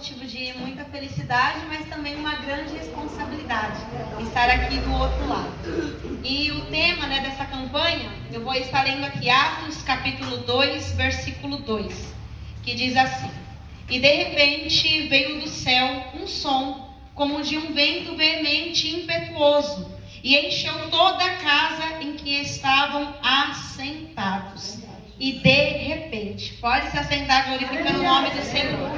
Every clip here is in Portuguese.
motivo de muita felicidade, mas também uma grande responsabilidade estar aqui do outro lado. E o tema, dessa campanha, eu vou estar lendo aqui Atos capítulo 2, versículo 2, que diz assim: E de repente veio do céu um som, como de um vento veemente e impetuoso, e encheu toda a casa em que estavam assentados. E de repente, pode se assentar glorificando o nome do Senhor.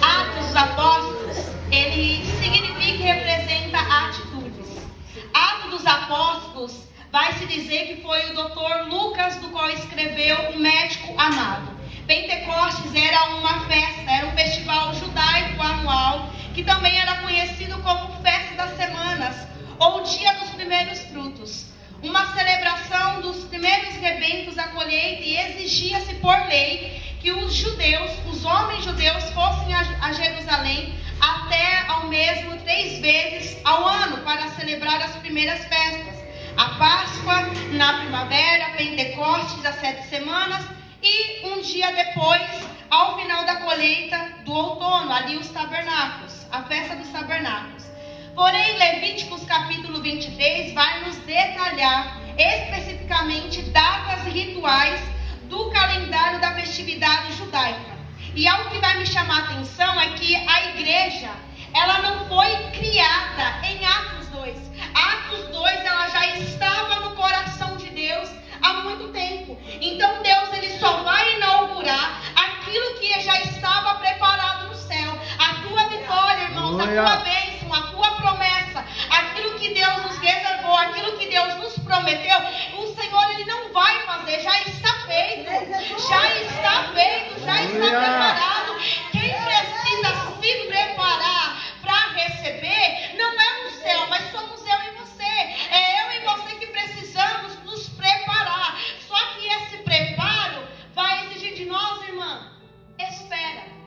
Atos dos Apóstolos, ele significa e representa atitudes. Atos dos Apóstolos, vai se dizer que foi o Dr. Lucas do qual escreveu O Médico Amado. Pentecostes era uma festa, era um festival judaico anual, que também era conhecido como Festa das Semanas, ou Dia dos Primeiros Frutos. Uma celebração dos primeiros rebentos da colheita, e exigia-se por lei que os judeus, os homens judeus, fossem a Jerusalém até ao mesmo 3 vezes ao ano para celebrar as primeiras festas. A Páscoa na primavera, Pentecostes às 7 semanas e um dia depois, ao final da colheita do outono, ali os tabernáculos, a festa dos tabernáculos. Porém, Levíticos capítulo 23 vai nos detalhar especificamente datas e rituais do calendário da festividade judaica. E algo que vai me chamar a atenção é que a igreja, ela não foi criada em Atos 2. Atos 2, ela já estava no coração de Deus há muito tempo. Então Deus, ele só vai inaugurar aquilo que já estava preparado no céu. A tua vitória, irmãos, a tua bênção, a tua promessa, aquilo que Deus nos reservou, aquilo que Deus nos prometeu, o Senhor, ele não vai fazer, já está feito, já está feito, já está preparado. Quem precisa se preparar para receber não é o céu, mas somos eu e você. É eu e você que precisamos nos preparar. Só que esse preparo vai exigir de nós, irmã, espera.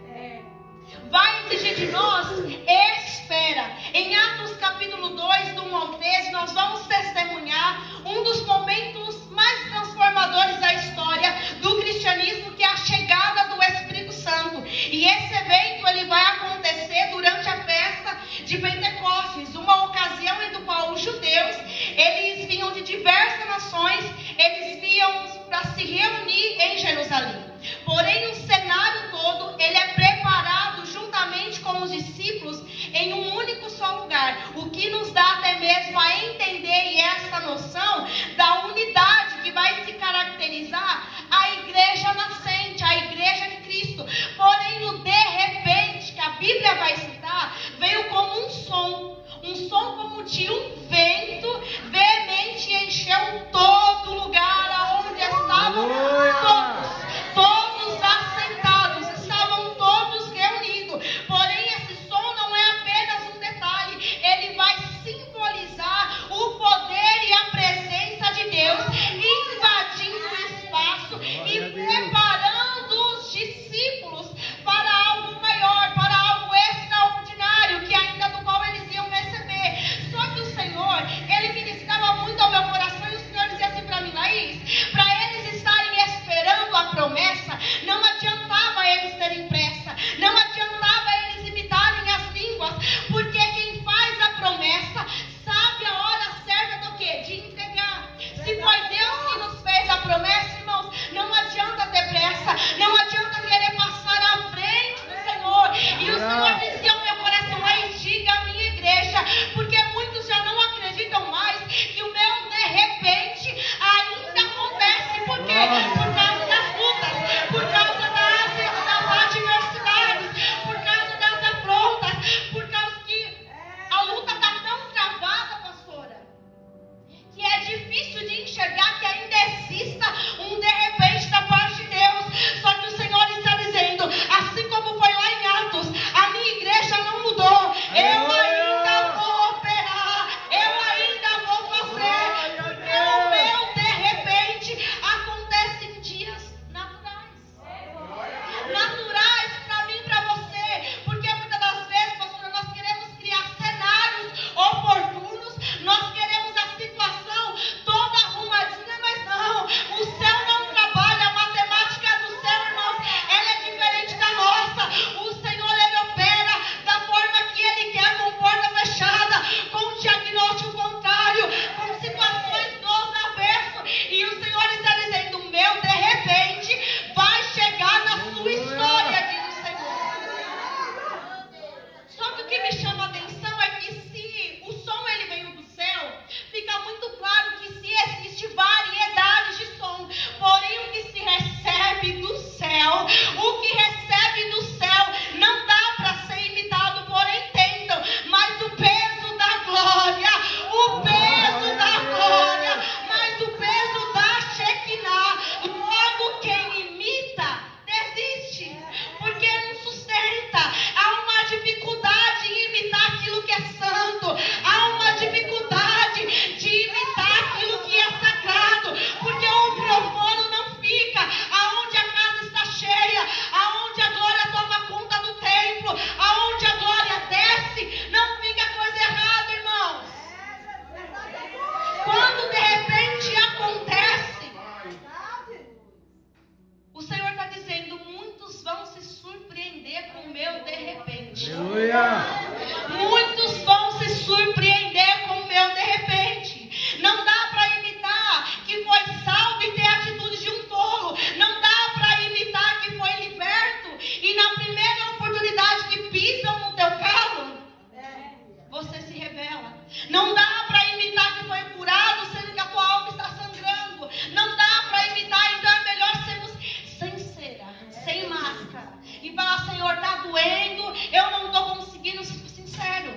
Vai exigir de nós espera. Em Atos capítulo 2, do 1 ao 13, nós vamos testemunhar um dos momentos mais transformadores da história do cristianismo, que é a chegada do Espírito Santo. E esse evento, ele vai acontecer durante a festa de Pentecostes, uma ocasião em qual os judeus, eles vinham de diversas nações, eles vinham para se reunir em Jerusalém. Porém, o cenário todo, ele é preparado juntamente com os discípulos em um único só lugar, o que nos dá até mesmo a entender e essa noção da unidade que vai se caracterizar a igreja nascente, a igreja de Cristo. Porém, o de repente, que a Bíblia vai citar, veio como um som como de um vento veemente, e encheu todo lugar aonde estavam todos assentados, estavam todos Aleluia. Muitos vão se surpreender com o meu de repente. Não dá para imitar que foi salvo e ter atitude de um tolo. Não dá para imitar que foi liberto e na primeira oportunidade que pisam no teu calo, você se rebela. Não dá para imitar que foi curado, sendo que a tua alma está sangrando. Não dá para imitar, então é melhor sermos sincera, sem máscara. E falar, Senhor, está doendo, eu não estou conseguindo, sincero.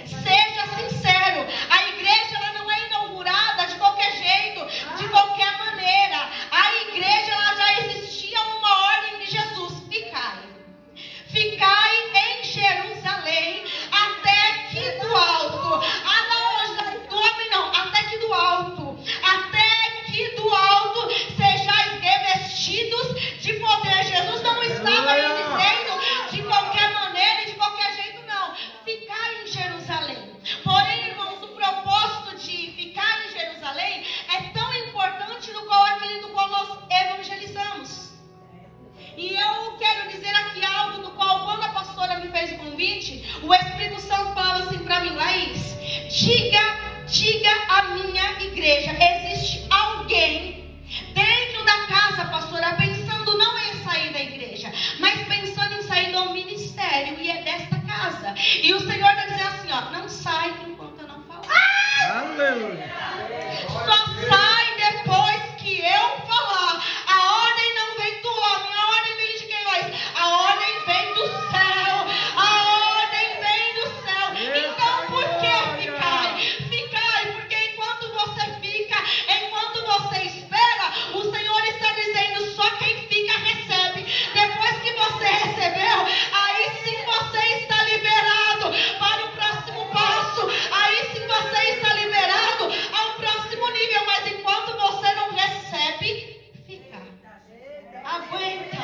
Seja sincero. A igreja ela não é inaugurada de qualquer jeito, de qualquer maneira. A igreja ela já existia uma ordem de Jesus. Ficai em Jerusalém até que do alto. Até que do alto. Até que do alto sejais revestidos de poder. Jesus não estava aí dizendo de qualquer maneira e de qualquer jeito, não. Ficai em Jerusalém. Porém, irmãos, o propósito de ficar em Jerusalém é tão importante no qual aquele do qual nós evangelizamos. E eu quero dizer aqui algo do qual, quando a pastora me fez o convite, o Espírito Santo falava assim para mim, Laís, diga à minha igreja, existe alguém dentro da casa, pastora, pensando não em sair da igreja, mas pensando em sair do ministério, e é desta casa. E o Senhor está dizendo assim, ó, não sai enquanto eu não falar. Aleluia. Só sai depois que eu falar. A ordem não vem do homem, a ordem vem de quem faz? A ordem vem do céu. A ordem vem do céu. Então por que ficai? Ficai, porque enquanto você fica, enquanto você espera, o Senhor está dizendo, só quem fica recebe. Depois que você recebeu, aí sim você está liberado para o próximo passo. Aí sim você está liberado ao próximo nível. Mas enquanto você não recebe, fica. Aguenta.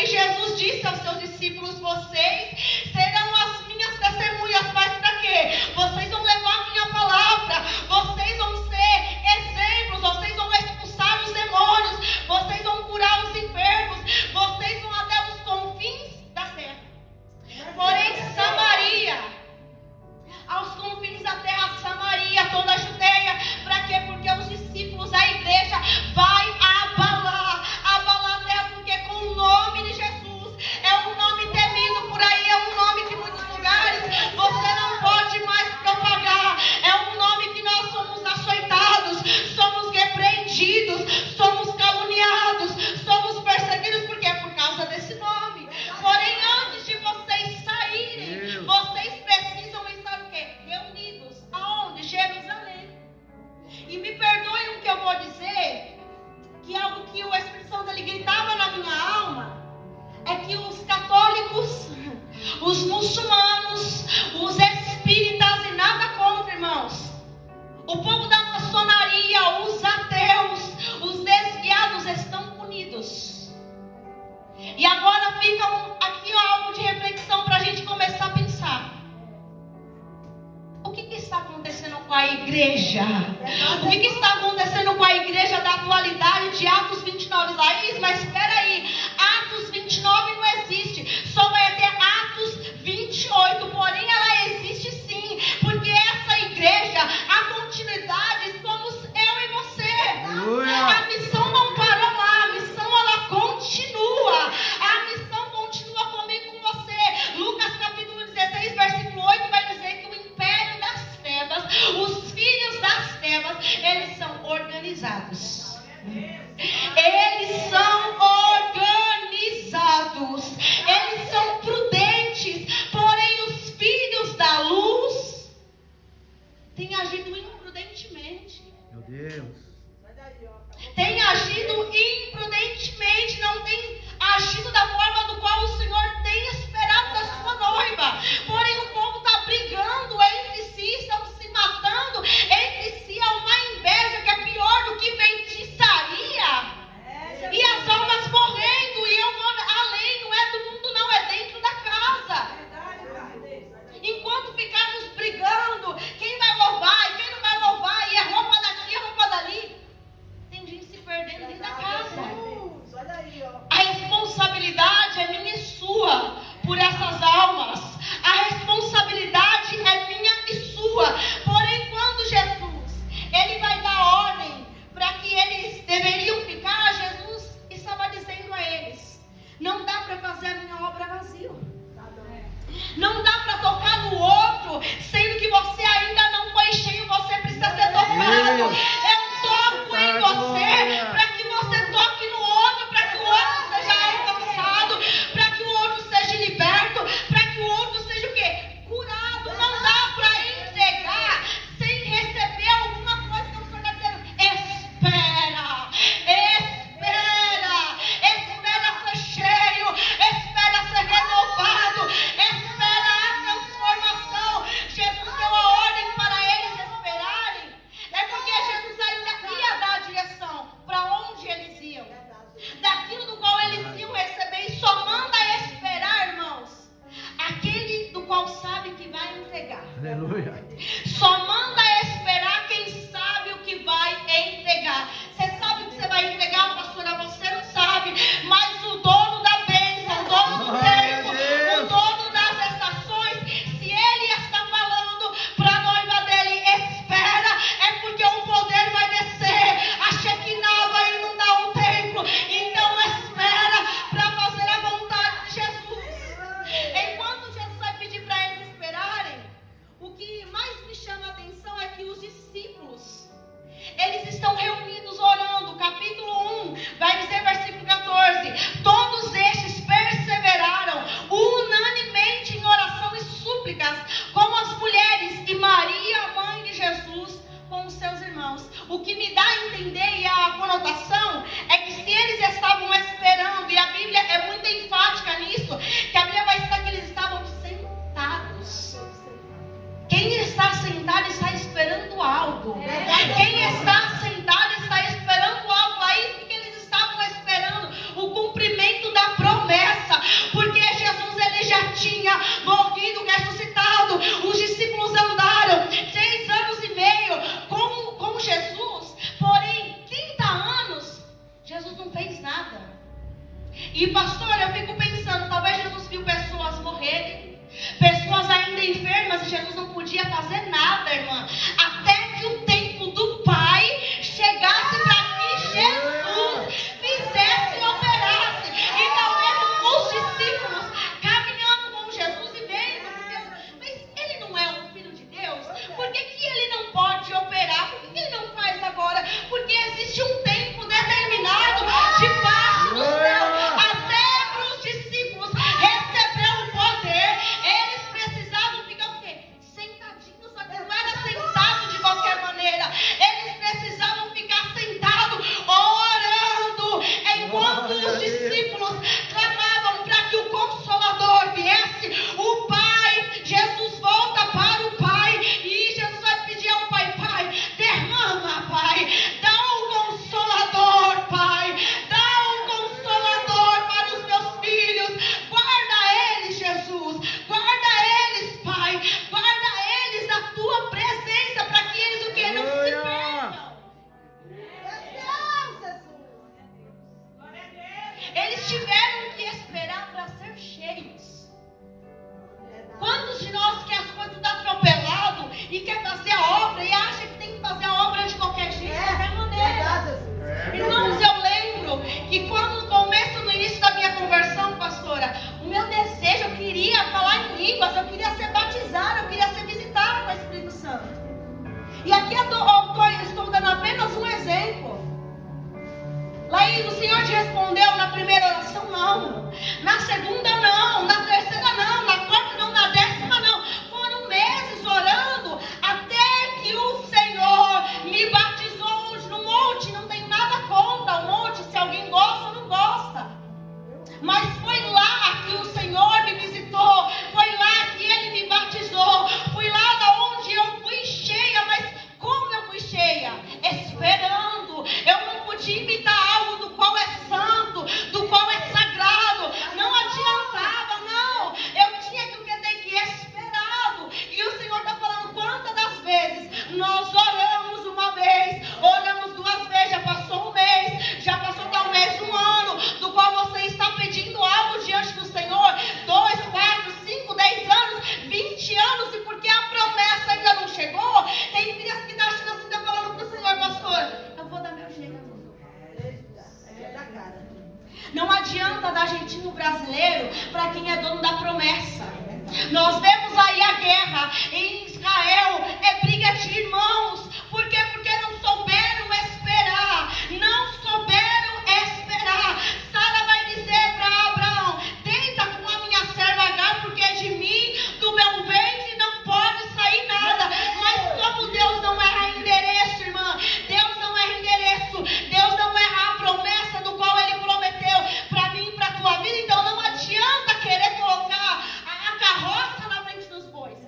E Jesus disse aos seus discípulos, vocês serão as minhas testemunhas. Mas para quê? Vocês vão levar a minha palavra. Vocês vão ser exemplos. Vocês vão expulsar os demônios. Vocês vão curar os enfermos. Vocês vão até os confins da terra. Porém, Samaria, aos confins da terra, Samaria, toda a Judeia, para quê? Porque os discípulos, a igreja vai abalar a terra, porque com o nome de Jesus, é um nome temido por aí, é um nome que em muitos lugares você não pode mais propagar, é um nome que nós somos açoitados, somos repreendidos, somos caluniados, somos perseguidos, por quê? Por causa desse nome. Porém, antes de vocês saírem, vocês precisam estar o quê? Reunidos. Aonde? Jerusalém. E me perdoem o que eu vou dizer, que é algo que o Espírito Santo ele gritava na minha alma, é que os católicos, os muçulmanos, os espíritas, e nada contra, irmãos, o povo da maçonaria, os ateus, os desviados estão unidos. E agora fica aqui algo de reflexão para a gente começar a pensar. O que está acontecendo com a igreja? O que está acontecendo com a igreja da atualidade de Atos 29? Laís, mas espera aí, Atos 29 não existe, só vai ter Atos 28, porém ela existe sim, porque essa igreja, a continuidade somos eu e você. A missão não parou lá, a missão ela continua, a missão continua comigo e com você. Lucas capítulo 16, versículo 8 vai dizer que o império das trevas, os filhos das trevas, eles são organizados. Eles são organizados. vazio. Não dá para tocar no outro, sendo que você ainda não foi cheio, você precisa ser tocado. Eu toco em você, para que você toque no outro, para que o outro seja alcançado, para que o outro seja liberto, para que o outro seja o quê? Curado. Não dá para entregar sem receber alguma coisa que o Senhor está dizendo. Espera, espera ser cheio, espera ser renovado, espera a transformação. Jesus deu a ordem para eles esperarem. É porque Jesus ainda ia dar a direção para onde eles iam, daquilo do qual eles iam receber, e só manda esperar, irmãos, aquele do qual sabe que vai entregar. Aleluia. Só manda esperar quem sabe o que vai entregar. Você sabe o que você vai entregar, pastora? Você não sabe, mas o dono da bênção, o dono do tempo, o dono das estações, se ele está falando para a noiva dele, espera, é porque o poder vai descer, a Shekinah vai inundar o templo. Então espera para fazer a vontade de Jesus. Enquanto Jesus vai pedir para eles esperarem, o que mais me chama a atenção é que os discípulos, eles estão reunidos orando. Capítulo 1, vai dizer, versículo 14: todos estes perseveraram unanimemente em oração e súplicas, como as mulheres e Maria, mãe de Jesus, com os seus irmãos. O que me dá a entender, e a conotação, é que se eles estavam esperando, e a Bíblia é muito enfática nisso, que a Bíblia vai estar que eles estavam sentados. Quem está sentado está esperando algo. Quem está sentado está esperando algo. Aí que eles estavam esperando o cumprimento da promessa, porque Jesus ele já tinha morrido, ressuscitado. Os discípulos andaram 3 anos e meio com Jesus, porém 30 anos Jesus não fez nada. E pastor, eu fico pensando, talvez Jesus viu pessoas morrerem, pessoas ainda enfermas, e Jesus não podia fazer nada, irmã, até que o tempo do Pai chegasse para que Jesus fizesse e operasse. E talvez os discípulos caminhando com Jesus e vendo, mas ele não é o Filho de Deus? Por que ele não pode operar? Por que ele não faz agora? Porque existe um tempo determinado debaixo do céu. Até para os discípulos receber o poder, eles precisavam ficar o quê? Sentadinhos, só que não era sentado de qualquer maneira. Eles precisavam ficar sentados, orando, enquanto os discípulos clamavam para que o Consolador viesse. O Pai, Jesus volta para o Pai, e Jesus vai pedir ao Pai: Pai, derrama, Pai, dá um Consolador, Pai, dá um Consolador para os meus filhos. Guarda eles, Jesus, guarda eles, Pai, guarda eles na tua presença, para que eles o que? Não se percam. Eles tiveram que esperar para ser cheios. Quantos de nós quer as coisas tudo atropelado e quer fazer a obra e acha que tem que fazer a obra de qualquer jeito, de qualquer maneira? Irmãos, eu lembro que quando no início da minha conversão, pastora, o meu desejo, eu queria falar em línguas, eu queria ser batizada, eu queria ser visitada com o Espírito Santo. E aqui eu estou dando apenas um exemplo. Laís, o Senhor te respondeu na primeira oração? Não. Na segunda não. Na terceira não. Na quarta não. Na 10ª não. Foram meses orando até que o Senhor me batizou no monte. Não tenho nada contra o monte, se alguém gosta ou não gosta. Mas foi lá, quem é dono da promessa. Nós vemos aí a guerra em Israel, é briga de irmãos. Por quê? Porque não souberam esperar. Não souberam esperar. Sara vai dizer para Abraão: deita com a minha serva Agar, porque de mim, do meu ventre, não pode sair nada. Mas como Deus não erra endereço, irmã, Deus não erra endereço, Deus não erra a promessa do qual Ele prometeu para mim e para a tua vida. Então não adianta querer colocar a carroça na frente dos bois.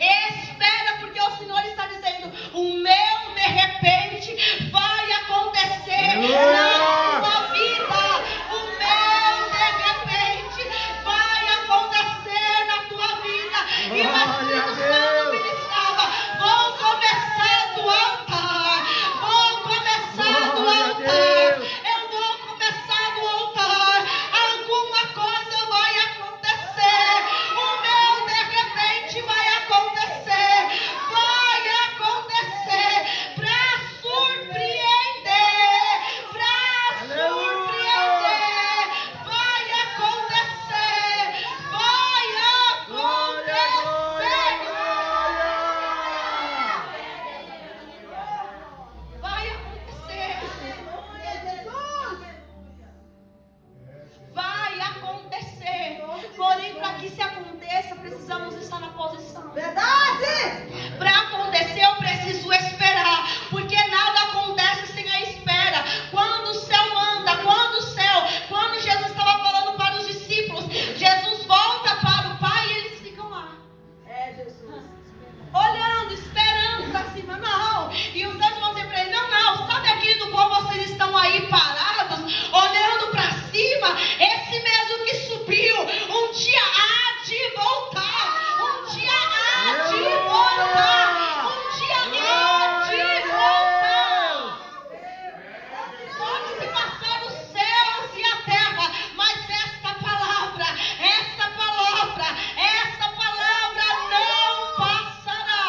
Espera, porque o Senhor está dizendo: o meu de repente vai acontecer na tua vida. O meu de repente vai acontecer na tua vida. E o Espírito Santo ministrava: vou começar do altar. Vou começar do altar. Eu vou começar do altar. Alguma coisa vai acontecer. O meu de repente vai acontecer. Vai acontecer para surpreender. Para surpreender. Vai acontecer. Vai acontecer. Vai acontecer. Vai acontecer. Porém, para que isso aconteça, precisamos estar na posição. Verdade! Para acontecer, eu preciso esperar. Porque nada acontece sem a espera. Quando o céu manda, quando Jesus estava falando para os discípulos, Jesus volta para o Pai e eles ficam lá, É, Jesus. olhando, esperando para cima. Não. E os anjos vão dizer para ele: não, sabe aquele do qual vocês estão aí parados, olhando para cima? Esse mesmo que subiu, um dia há de voltar. Um dia há de voltar. Um dia há de voltar. Pode se passar os céus e a terra, mas esta palavra não passará.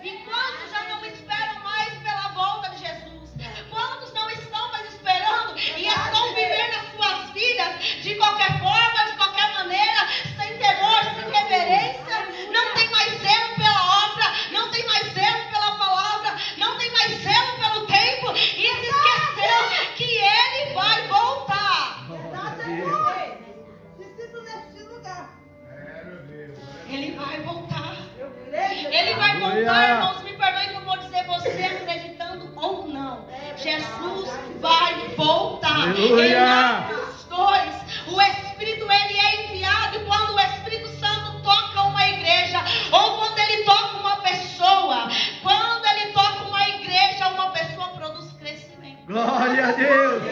E quantos já não esperam mais pela volta de Jesus? Quantos não estão mais esperando e estão vivendo as suas vidas de qualquer forma, de qualquer maneira, sem temor, sem reverência? Não tem mais zelo pela obra, não tem mais zelo pela palavra, não tem mais zelo pelo tempo, e se esqueceu que Ele vai voltar. Verdade, Jesus. Discípulo neste lugar. Ele vai voltar. Eu creio. Ele vai voltar, irmãos. Me perdoem que eu vou dizer, você acreditando ou não, Jesus vai voltar. Aleluia. Em Atos 2, o Espírito, ele é enviado. E quando o Espírito Santo toca uma igreja, ou quando ele toca uma pessoa, uma pessoa produz crescimento. Glória a Deus.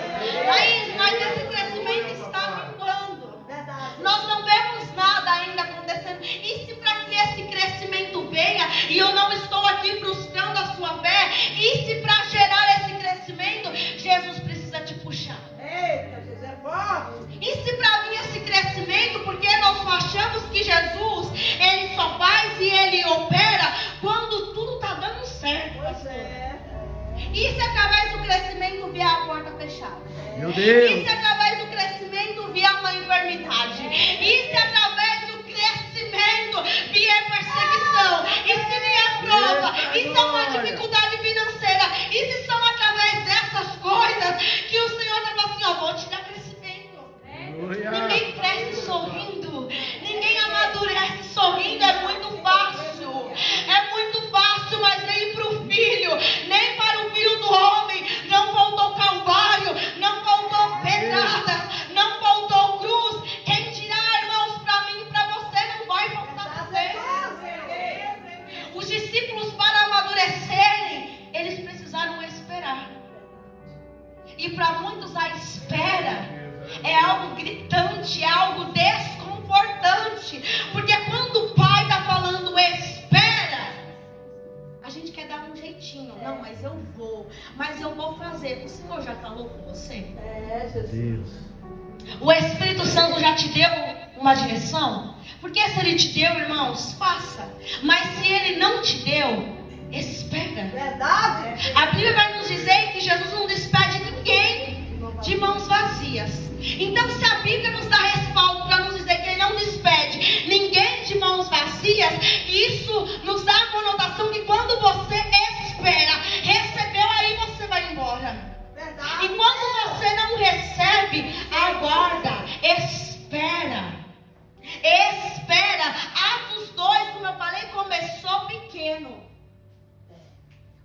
Mas esse crescimento está minguando. Verdade. Nós não vemos nada ainda acontecendo. E se para que esse crescimento venha, e eu não estou aqui frustrando a sua fé, e se para gerar esse crescimento, Jesus precisa te puxar. Eita, Jesus é forte. E se para mim esse crescimento, porque nós só achamos que Jesus, ele só faz e ele opera quando tudo está dando certo. Pois é. E se através do crescimento vier a porta fechada? Meu Deus. E se através do crescimento vier uma enfermidade? E se através do crescimento vier perseguição? E se vier prova? E se é uma dificuldade financeira? E se são através dessas coisas que o Senhor está falando assim, ó, vou te dar crescimento. Glória. Ninguém cresce sorrindo. Ninguém amadurece sorrindo. É muito fácil. É muito fácil, mas nem para o filho, nem para o filho do homem. Não faltou calvário, não faltou pedradas, não faltou cruz. Quem tirar, irmãos, para mim e para você, não vai faltar você. Os discípulos, para amadurecerem, eles precisaram esperar. E para muitos a espera é algo gritante, é algo desconfortante. Porque quando o pai está falando espera, a gente quer dar um jeitinho. Não, mas eu vou fazer. O Senhor já falou com você? É, Jesus. Deus. O Espírito Santo já te deu uma direção? Porque se Ele te deu, irmãos, faça. Mas se Ele não te deu, espera. Verdade. A Bíblia vai nos dizer que Jesus não despede ninguém de mãos vazias. Então, se a Bíblia nos dá respaldo para nos dizer que Ele não despede ninguém de mãos vazias, isso nos dá a conotação que quando você espera, recebeu, aí você vai embora. Verdade. E quando você não recebe, aguarda, espera. Espera. Atos 2, como eu falei, começou pequeno.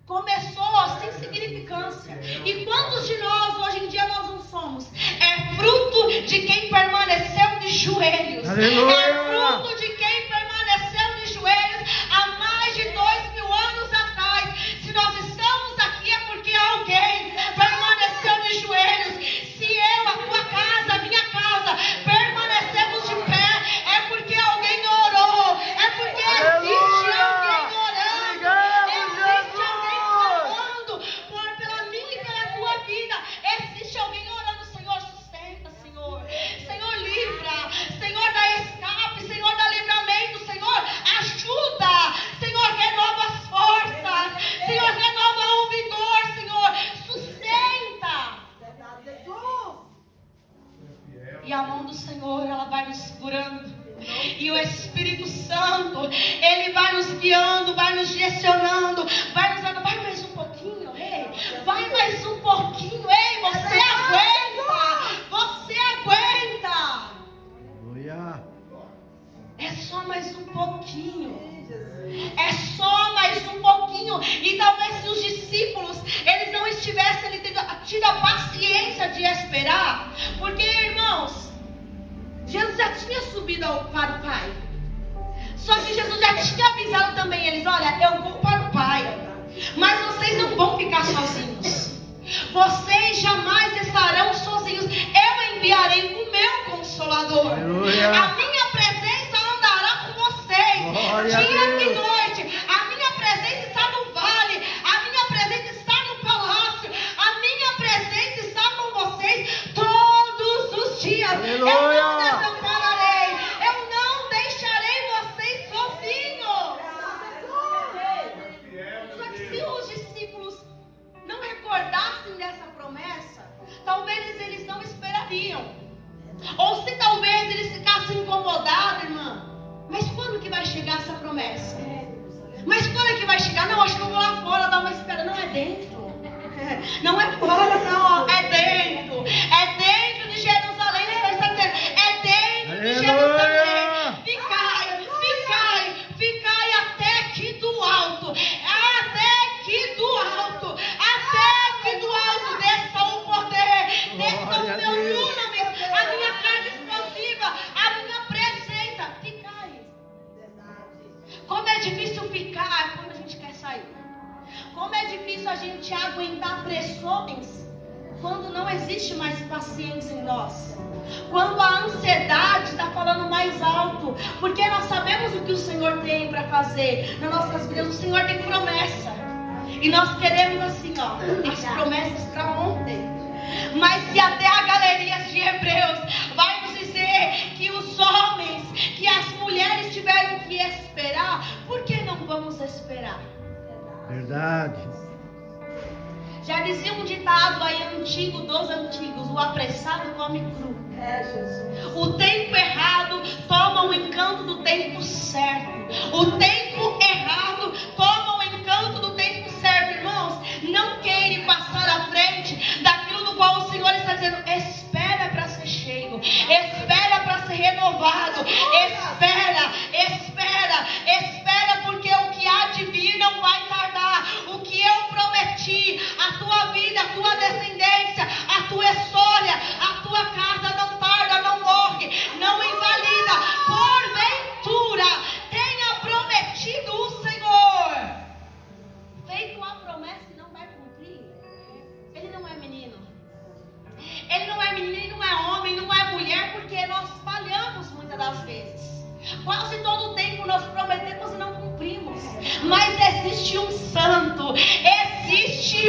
Começou sem significância. E quantos de nós hoje em dia nós não somos? É fruto de quem permaneceu de joelhos. Aleluia! É fruto de quem permaneceu de joelhos há mais de 2000 anos atrás. Se nós estamos aqui é porque alguém permaneceu de joelhos. Se eu, a tua casa, a minha casa, permanecemos de pé, é porque alguém orou. É porque existe alguém orando. Existe alguém orando pela minha e pela tua vida. Existe alguém orando. Senhor, sustenta, Senhor. Senhor, livra. Senhor, dá escape. Senhor, dá livramento. Senhor, ajuda. Senhor, renova as forças. Senhor, renova o vigor. Senhor, sustenta. Verdade, Jesus. E a mão do Senhor, ela vai nos segurando. E o Espírito Santo, Ele vai nos guiando, vai nos direcionando, vai nos dando, vai mais um pouquinho, ei, vai mais um pouquinho, ei, você aguenta, você aguenta. Aleluia! É só mais um pouquinho. Sim, Jesus. É só mais um pouquinho. E talvez se os discípulos eles não estivessem tido a paciência de esperar, porque, irmãos, Jesus já tinha subido para o Pai. Só que Jesus já tinha avisado também eles: olha, eu vou para o Pai, mas vocês não vão ficar sozinhos. Vocês jamais estarão sozinhos. Eu enviarei o meu Consolador. Aleluia. A minha presença andará com vocês. Glória a Dia e Deus. noite. A minha presença está no vale. A minha presença está no palácio. A minha presença está com vocês todos os dias. Aleluia. Eu não desampararei. Eu não deixarei vocês sozinhos. Só que se os discípulos não recordassem dessa promessa, talvez eles não esperariam. Ou se talvez eles ficassem incomodados, irmã. Mas quando que vai chegar essa promessa? Mas quando é que vai chegar? Não, acho que eu vou lá fora dar uma espera. Não, é dentro. Não é fora, não. É dentro. É dentro de Jerusalém. Está dizendo. É dentro de Jerusalém. Ficai, ficai, ficai até que do alto. Até que do alto. Até que do alto desça o poder. Desça o Glória a meu Deus. dunamis. A minha carga explosiva. A minha presença. Ficai. Verdade. Como é difícil ficar quando a gente quer sair. Como é difícil a gente aguentar pressões quando não existe mais paciência em nós. Quando a ansiedade está falando mais alto. Porque nós sabemos o que o Senhor tem para fazer nas nossas vidas. O Senhor tem promessa. E nós queremos assim, ó, as promessas para ontem. Mas se até a galeria de Hebreus vai nos dizer que os homens, que as mulheres tiveram que esperar, por que não vamos esperar? Verdade. Já dizia um ditado aí antigo dos antigos: o apressado come cru. É, Jesus. O tempo errado toma o encanto do tempo certo. O tempo errado toma o encanto do tempo certo. Irmãos, não queira passar à frente daquilo do qual o Senhor está dizendo. Espera para ser cheio. Espera para ser renovado. Espera, espera, espera, porque o que há de vir não vai tardar. O que eu prometi, a tua vida, a tua descendência, a tua história, a tua casa não tarda, não morre, não invalida. Porventura tenha prometido o Senhor, feito a promessa e não vai cumprir. Ele não é menino. Ele não é menino, ele não é homem, não é mulher, porque nós falhamos muitas das vezes. Quase todo o tempo nós prometemos e não cumprimos. Mas existe um santo, existe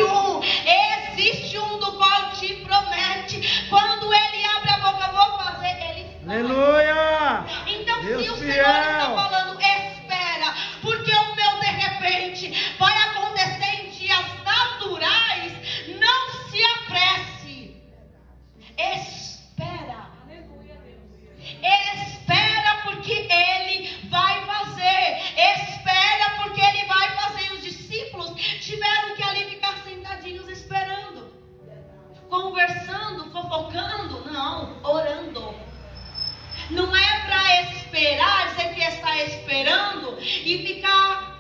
um do qual te promete. Quando ele abre a boca, vou fazer, ele faz. Aleluia! Então, Deus se o fiel. Senhor está falando, espera, porque o meu de repente vai acontecer em dias naturais, não se apresse. Espera. não é para esperar, dizer que está esperando e ficar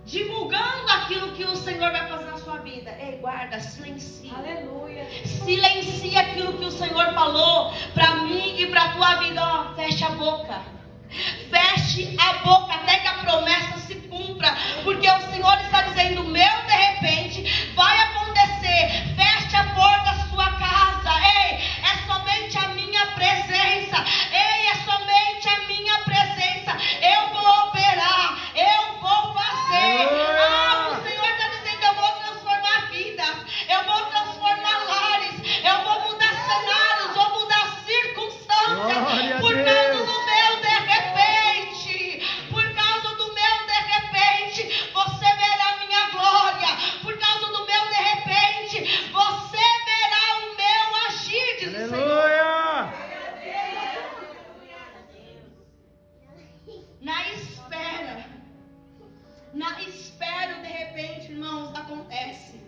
divulgando aquilo que o Senhor vai fazer na sua vida. Ei, guarda, silencia. Aleluia. Silencia aquilo que o Senhor falou para mim e para a tua vida. Ó, fecha a boca. Feche a boca até que a promessa se cumpra. Porque o Senhor está dizendo: meu de repente vai acontecer. Feche a porta da sua casa. Ei, é somente a minha presença. Ei, é somente a minha presença. Eu vou operar. Eu vou fazer. Ah, o Senhor está dizendo: eu vou transformar vidas. Eu vou transformar lares. Eu vou mudar cenários. Vou mudar circunstâncias. Glória a Por Deus. causa do meu de repente. Por causa do meu de repente. Você verá minha glória. Por causa do meu de repente. Você verá o meu agir, diz o Senhor. Aleluia. Na espera, o de repente, irmãos, acontece.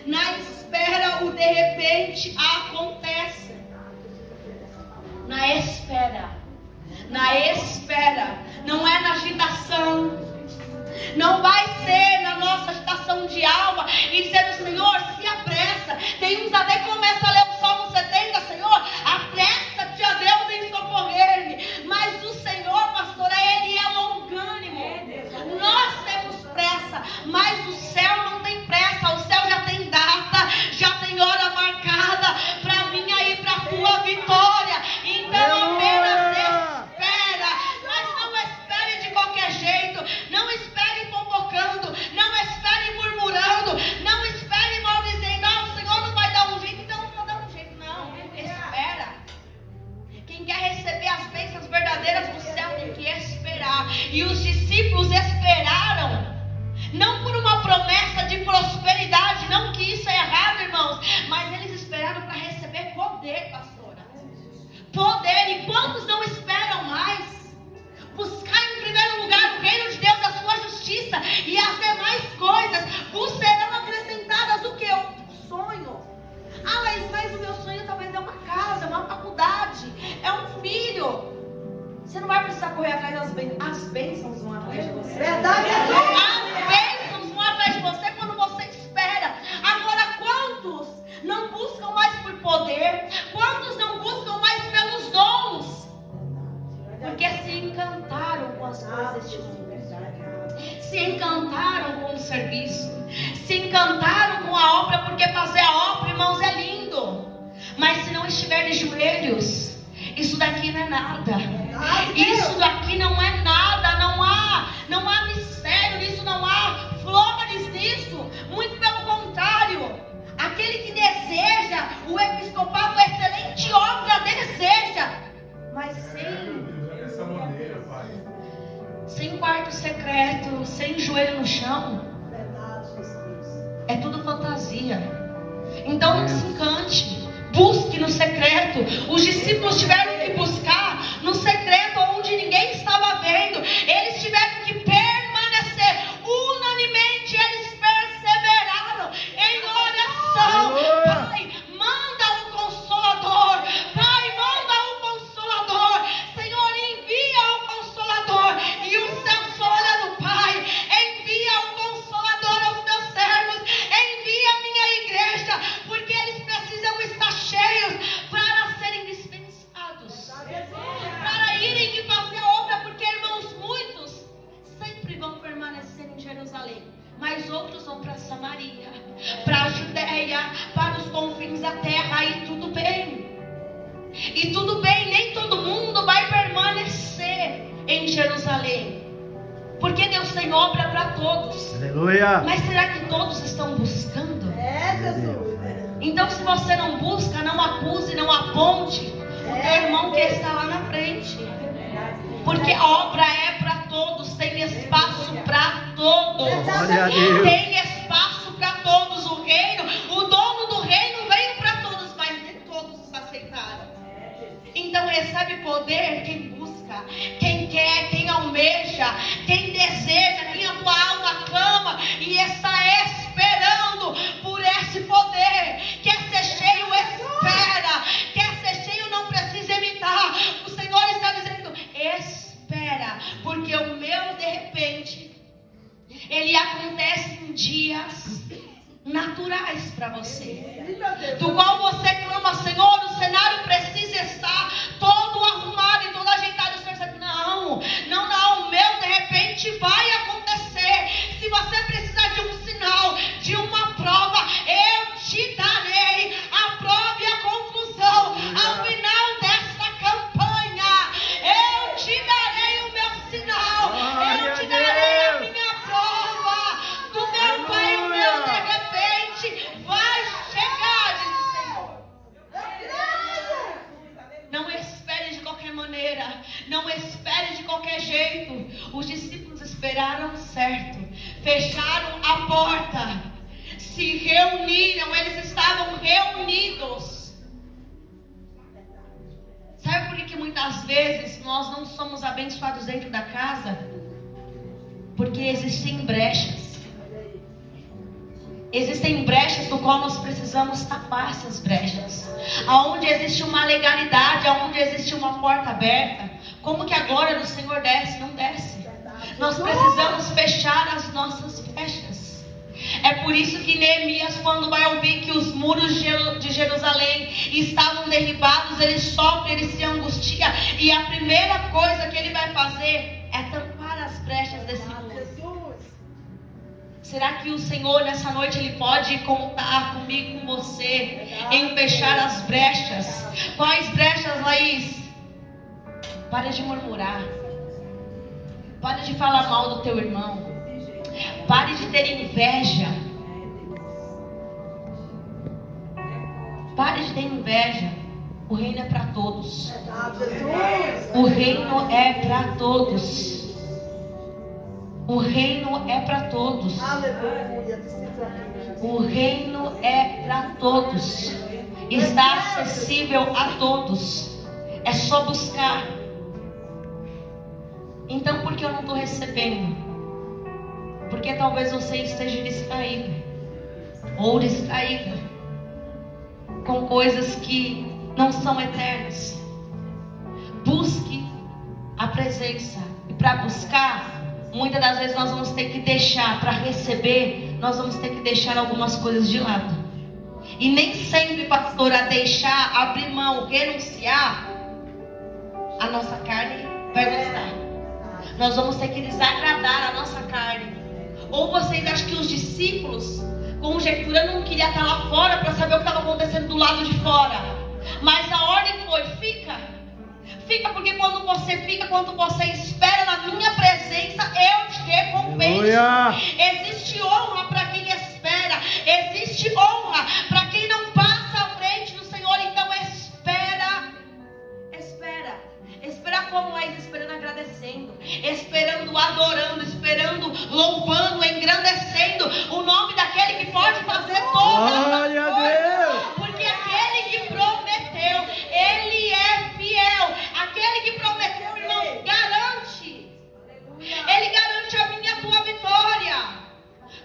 Na espera, o de repente acontece. Na espera, não é na agitação. Não vai ser na nossa agitação de alma e dizendo: Senhor, se apressa. Tem uns até que começam a ler o Salmo 70, Senhor, apressa-te a Deus em socorrer-me. Mas o Senhor, pastora, Ele é longânimo. Nós temos pressa, mas o céu não tem pressa. O céu já tem data, já tem hora marcada para minha e para a tua vitória. Então apenas espera, mas não espere de qualquer jeito. Não espere convocando, não espere murmurando, não espere maldizendo. Ah, o Senhor não vai dar um jeito, então não vou dar um jeito. Não, espera. Quem quer receber as bênçãos verdadeiras do céu tem que esperar. E os discípulos esperaram, não por uma promessa de prosperidade, não que isso é errado, irmãos, mas eles esperaram para receber poder, pastora. Poder. E quantos não esperam mais? Buscar em primeiro lugar o reino de Deus, a sua justiça, e as demais coisas vos serão acrescentadas. O que? O sonho. Ah, mas o meu sonho talvez é uma casa, uma faculdade, é um filho. Você não vai precisar correr atrás das bênçãos. As bênçãos vão atrás de você. Verdade. As bênçãos vão atrás de você quando você espera. Agora, quantos não buscam mais por poder? Quantos não buscam mais pelos dons? Porque se encantaram com as coisas deste mundo. Se encantaram com o serviço. Se encantaram com a obra, porque fazer a obra, irmãos, é lindo. Mas se não estiver de joelhos, isso daqui não é nada. Isso daqui não é nada. Não há mistério nisso, não há flores nisso. Muito pelo contrário. Aquele que deseja o episcopado, a excelente obra deseja. Mas sem quarto secreto, sem joelho no chão, é tudo fantasia. Então não se encante. Busque no secreto. Os discípulos tiveram que buscar no secreto, onde ninguém estava vendo. Eles tiveram que permanecer. Unanimemente eles perseveraram em oração. Pai, manda um consolador. Pai, manda um consolador. Senhor, envia um consolador. E o céu olha no Pai. Envia um consolador aos meus servos. Envia a minha igreja. Porque eles precisam estar cheios para serem dispensados, para irem e fazer a obra. Porque, irmãos, muitos sempre vão permanecer em Jerusalém, mas outros vão para Samaria, para a Judéia, para os confins da terra. E tudo bem, nem todo mundo vai permanecer em Jerusalém, porque Deus tem obra para todos. Aleluia. Mas será que todos estão buscando? É, Jesus. Então, se você não busca, não acuse, não aponte o teu irmão que está lá na frente. Porque a obra é para todos, tem espaço para todos. Glória a Deus. Tem espaço para todos. O dono do reino veio para todos, mas nem todos aceitaram. Então recebe poder quem busca, quem quer, quem almeja, quem deseja, quem a tua alma clama e está esperando por esse poder. Quer ser cheio, espera. Quer ser cheio, não precisa imitar. O Senhor ele acontece em dias naturais para você, do qual você clama: Senhor, o cenário precisa estar todo arrumado e todo ajeitado. O Senhor sabe: não, o meu de repente vai acontecer. Se você precisar de um sinal, de uma prova, eu te darei a prova e a conclusão. Ao final desta campanha, eu te darei o meu sinal, eu te darei a minha prova do meu Pai. O meu de repente vai chegar, diz o Senhor. Não espere de qualquer maneira, não espere de qualquer jeito. Os discípulos esperaram certo, fecharam a porta, se reuniram, eles estavam reunidos. Sabe por que muitas vezes nós não somos abençoados dentro da casa? Porque existem brechas. Existem brechas do qual nós precisamos tapar essas brechas. Aonde existe uma legalidade, aonde existe uma porta aberta, como que a glória do Senhor desce? Não desce. Nós precisamos fechar as nossas brechas. É por isso que Neemias, quando vai ouvir que os muros de Jerusalém estavam derribados, ele sofre, ele se angustia, e a primeira coisa que ele vai fazer é tampar as brechas desse muro. Será que o Senhor nessa noite ele pode contar comigo, com você, em fechar as brechas? Quais brechas, Laís? Pare de murmurar. Pare de falar mal do teu irmão. Pare de ter inveja. Pare de ter inveja. O reino é para todos. O reino é para todos. O reino é para todos. O reino é para todos. Está acessível a todos. É só buscar. Então, por que eu não estou recebendo? Porque talvez você esteja distraído ou distraída com coisas que não são eternas. Busque a presença. E para buscar, muitas das vezes nós vamos ter que deixar, para receber, nós vamos ter que deixar algumas coisas de lado. E nem sempre, pastora, deixar, abrir mão, renunciar, a nossa carne vai gostar. Nós vamos ter que desagradar a nossa carne. Ou vocês acham que os discípulos, conjecturando, não queriam estar lá fora para saber o que estava acontecendo do lado de fora? Mas a ordem foi: fica. Fica, porque quando você fica, quando você espera na minha presença, eu te recompenso. Aleluia. Existe honra para quem espera. Existe honra para quem não passa à frente do Senhor. Então espera. Espera como és, esperando, agradecendo, esperando, adorando, esperando, louvando, engrandecendo o nome daquele que pode fazer todas as coisas. Porque aquele que prometeu, ele é fiel. Aquele que prometeu, irmãos, garante. Ele garante a minha e a tua vitória.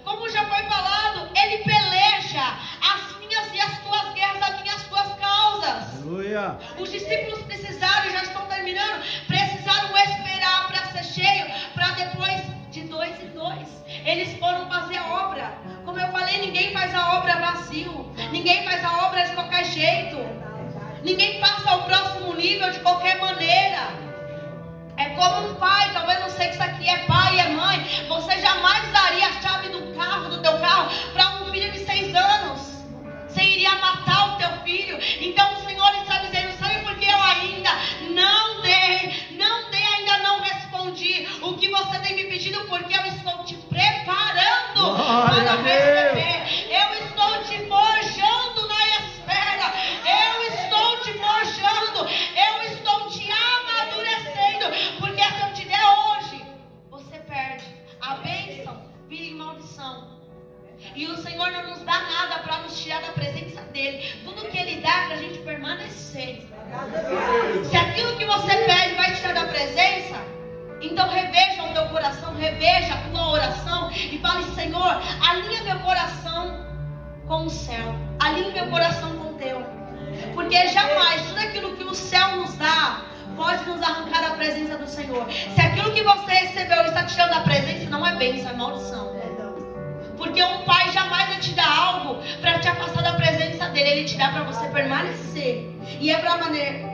Como já foi falado, ele peleja as minhas e as tuas guerras, as minhas e as tuas causas. Aleluia. Os discípulos precisaram, já estão terminando, precisaram esperar para ser cheio, para depois de 2 em 2 eles foram fazer a obra. Como eu falei, ninguém faz a obra vazio, ninguém faz a obra de qualquer jeito, ninguém passa ao próximo nível de qualquer maneira. É como um pai, talvez não sei que isso aqui é pai e é mãe, você jamais daria a chave do teu carro para um filho de 6 anos. Você iria matar o teu filho. Então o Senhor está dizendo: sabe por que eu ainda não dei, ainda não respondi o que você tem me pedido? Porque eu estou te preparando para receber. Eu estou te forjando na espera. Eu estou te forjando. Eu estou te amadurecendo. Porque se eu te der hoje, você perde. A bênção vira em maldição. E o Senhor não nos dá nada para nos tirar da presença dEle. Tudo que Ele dá é para a gente permanecer. Se aquilo que você pede vai tirar da presença, então reveja o teu coração, reveja a tua oração e fale: Senhor, alinha meu coração com o céu, alinha meu coração com o teu. Porque jamais tudo aquilo que o céu nos dá pode nos arrancar da presença do Senhor. Se aquilo que você recebeu está tirando da presença, não é bênção, é maldição. Porque um pai jamais vai te dar algo para te afastar da presença dele. Ele te dá para você permanecer. E é para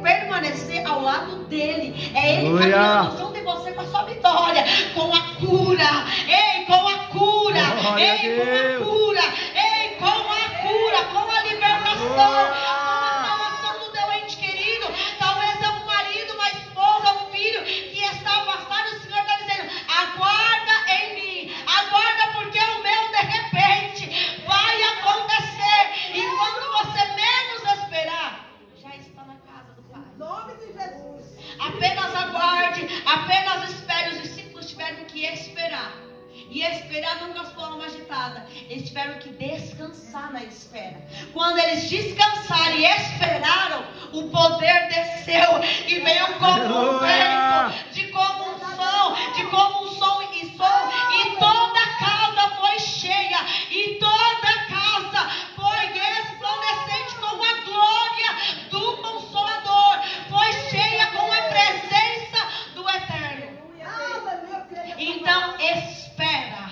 permanecer ao lado dele. É ele Aleluia. caminhando junto em você com a sua vitória, com a cura. Ei, com a cura. Glória a Ei, com a Deus. cura. Ei, com a cura, com a libertação, com a salvação do teu ente querido. Talvez é um marido, uma esposa, um filho que está afastado. O Senhor está dizendo: aguarda em mim, aguarda, porque o meu de repente vai acontecer. E quando você menos esperar, já está na casa do Pai. Em nome de Jesus. Apenas aguarde, apenas espere. Os discípulos tiveram que esperar. E esperar não com a sua alma agitada. Eles tiveram que descansar na espera. Quando eles descansaram e esperaram, o poder desceu e veio como um vento, de como um som e som. E toda a casa foi cheia. E toda a casa foi resplandecente com a glória do Consolador. Foi cheia com a presença do Eterno. Então espera.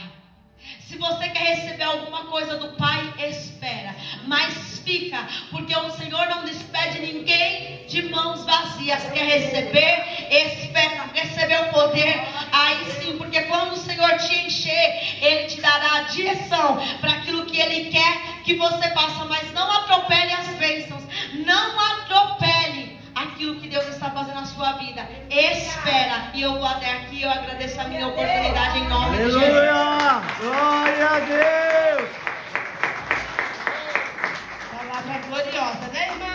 Se você quer receber alguma coisa do Pai, espera. Mas fica, porque o Senhor não despede ninguém de mãos vazias. Quer receber? Espera. Receber o poder? Aí sim, porque quando o Senhor te encher, Ele te dará a direção para aquilo que Ele quer que você faça. Mas não atropele as bênçãos. Não atropele aquilo que Deus está fazendo na sua vida. Espera. E eu vou até aqui. Eu agradeço a minha oportunidade em nome de Jesus. Aleluia. Glória a Deus. Palavra gloriosa, né, irmão?